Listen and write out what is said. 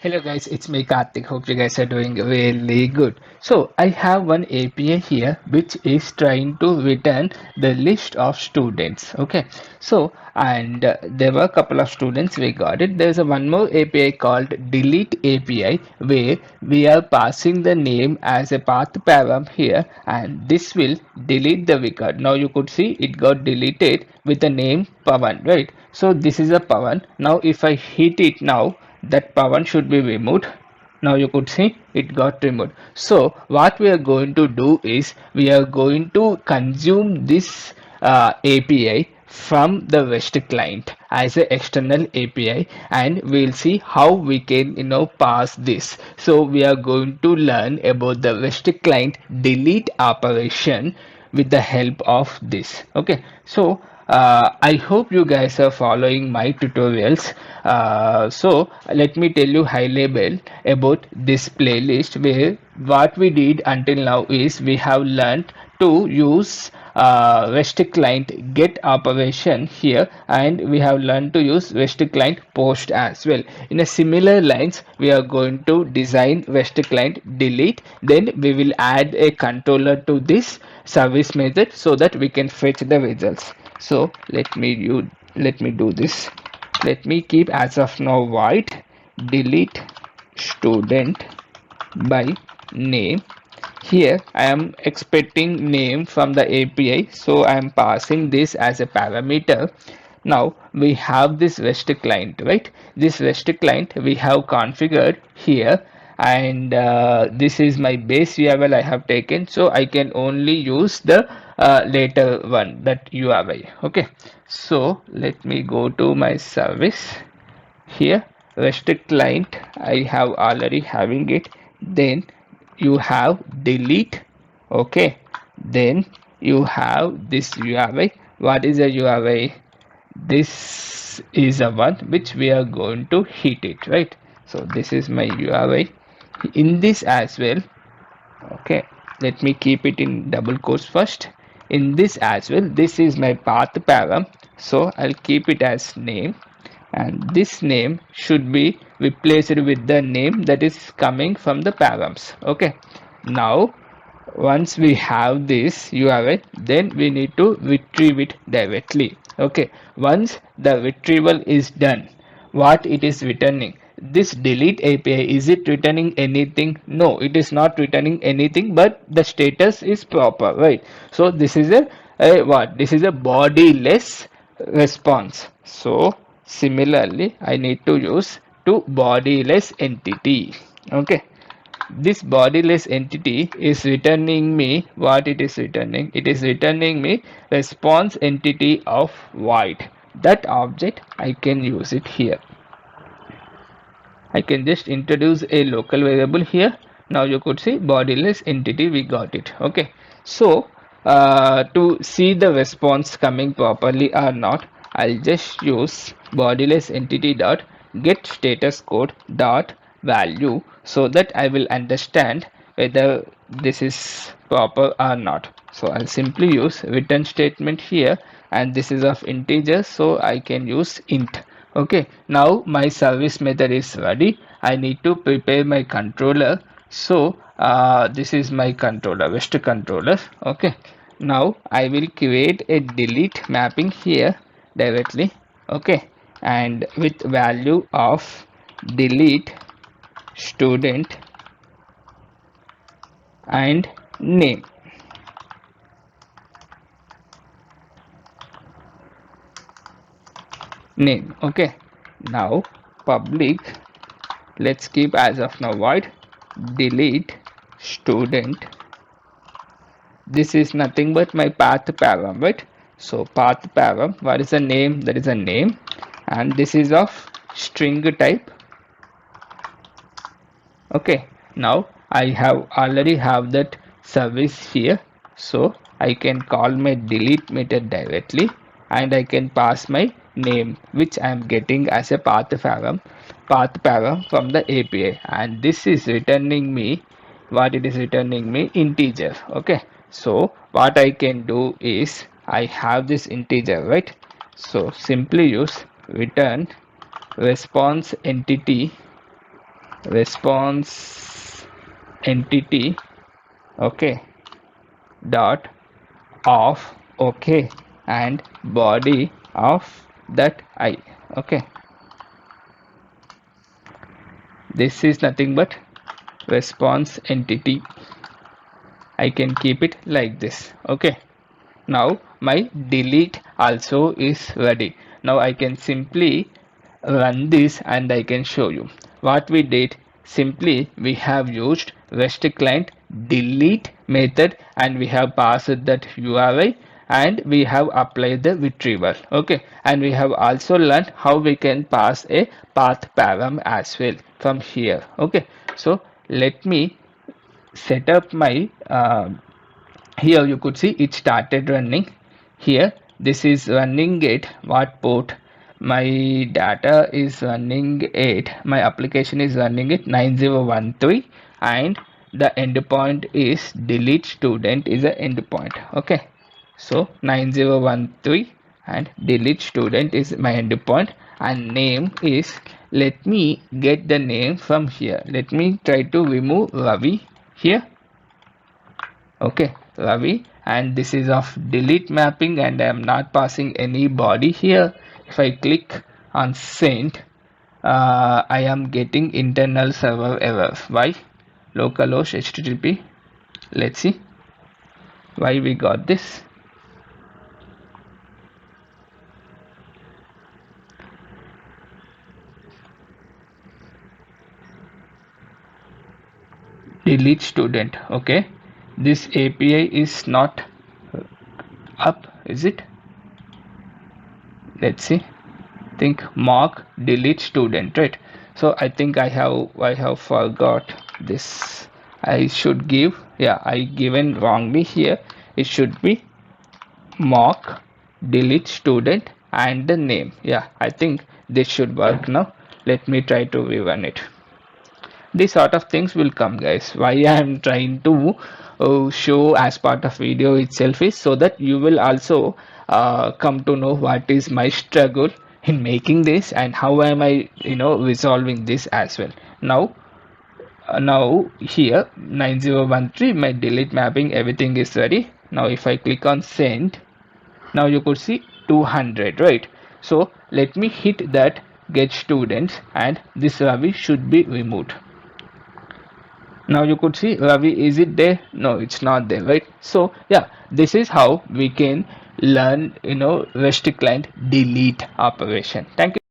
Hello guys, it's me Karthik. Hope you guys are doing really good. So I have one API here which is trying to return the list of students. Okay, so and there were a couple of students we got it. There's a one more API called delete API where we are passing the name as a path param here, and this will delete the record. Now you could see it got deleted with the name Pavan, right? So this is a Pavan. Now if I hit it now, that pawan should be removed. Now you could see it got removed. So what we are going to do is we are going to consume this API from the REST client as an external API, and we'll see how we can pass this. So we are going to learn about the REST client delete operation with the help of this. Okay, so I hope you guys are following my tutorials. So let me tell you high level about this playlist, where what we did until now is we have learned to use REST client get operation here, and we have learned to use REST client post as well. In a similar lines, we are going to design REST client delete, then we will add a controller to this service method so that we can fetch the results. So let me do this. Let me keep as of now void delete student by name. Here I am expecting name from the API, so I am passing this as a parameter. Now we have this REST client, right? This REST client we have configured here, and this is my base URL I have taken, so I can only use the later one, that URI. Okay, so let me go to my service. Here REST client I have already having it. Then you have delete. Okay, then you have this URI. What is a URI? This is a one which we are going to hit it, right? So this is my URI. In this as well, okay, let me keep it in double quotes first. In this as well, this is my path param, so I'll keep it as name, and this name should be replaced with the name that is coming from the params. Okay, now once we have this URL, then we need to retrieve it directly. Okay, once the retrieval is done, what it is returning, this delete API, is it returning anything? No, it is not returning anything, but the status is proper, right? So this is a what, this is a bodiless response. So similarly I need to use to bodiless entity. Okay, this bodiless entity is returning me what it is returning. It is returning me response entity of void. That object I can use it here. I can just introduce a local variable here. Now you could see bodiless entity, we got it. Okay, so to see the response coming properly or not, I'll just use bodiless entity dot get status code dot value, so that I will understand whether this is proper or not. So I'll simply use return statement here, and this is of integer, so I can use int. Okay, now my service method is ready. I need to prepare my controller. So this is my controller, REST controller. Okay, now I will create a delete mapping here directly. Okay, and with value of delete student and name. Okay, now public, let's keep as of now void delete student. This is nothing but my path param, right? So path param, what is the name? That is a name, and this is of string type. Okay, now I have already have that service here, so I can call my delete method directly, and I can pass my name, which I am getting as a path param from the API, and this is returning me what it is returning me, integer. Okay, so what I can do is I have this integer, right? So simply use return response entity response entity, okay, dot of, okay, and body of that I, okay. This is nothing but response entity. I can keep it like this, okay. Now my delete also is ready. Now I can simply run this and I can show you what we did. Simply we have used RestClient delete method and we have passed that URI and we have applied the retrieval, okay, and we have also learned how we can pass a path param as well from here, okay. So let me set up my here you could see it started running. Here this is running it what port, my data is running it, my application is running it 9013, and the endpoint is delete student is a endpoint, okay. So 9013 and delete student is my endpoint, and name is, let me get the name from here. Let me try to remove Ravi here, okay, Ravi, and this is of delete mapping and I am not passing any body here. If I click on send, I am getting internal server error. Why? Localhost http. Let's see why we got this. Delete student, okay. This API is not up, is it? Let's see. Think mock delete student, right? So I think I have forgot this. I should give, yeah, I given wrongly here. It should be mock delete student and the name. Yeah, I think this should work now. Let me try to rerun it. These sort of things will come, guys. Why I am trying to show as part of video itself is so that you will also come to know what is my struggle in making this and how am I resolving this as well. Now here 9013, my delete mapping, everything is ready. Now if I click on send, now you could see 200, right? So let me hit that get students and this Ravi should be removed. Now you could see Ravi, is it there? No, it's not there, right? So yeah, this is how we can learn REST client delete operation. Thank you.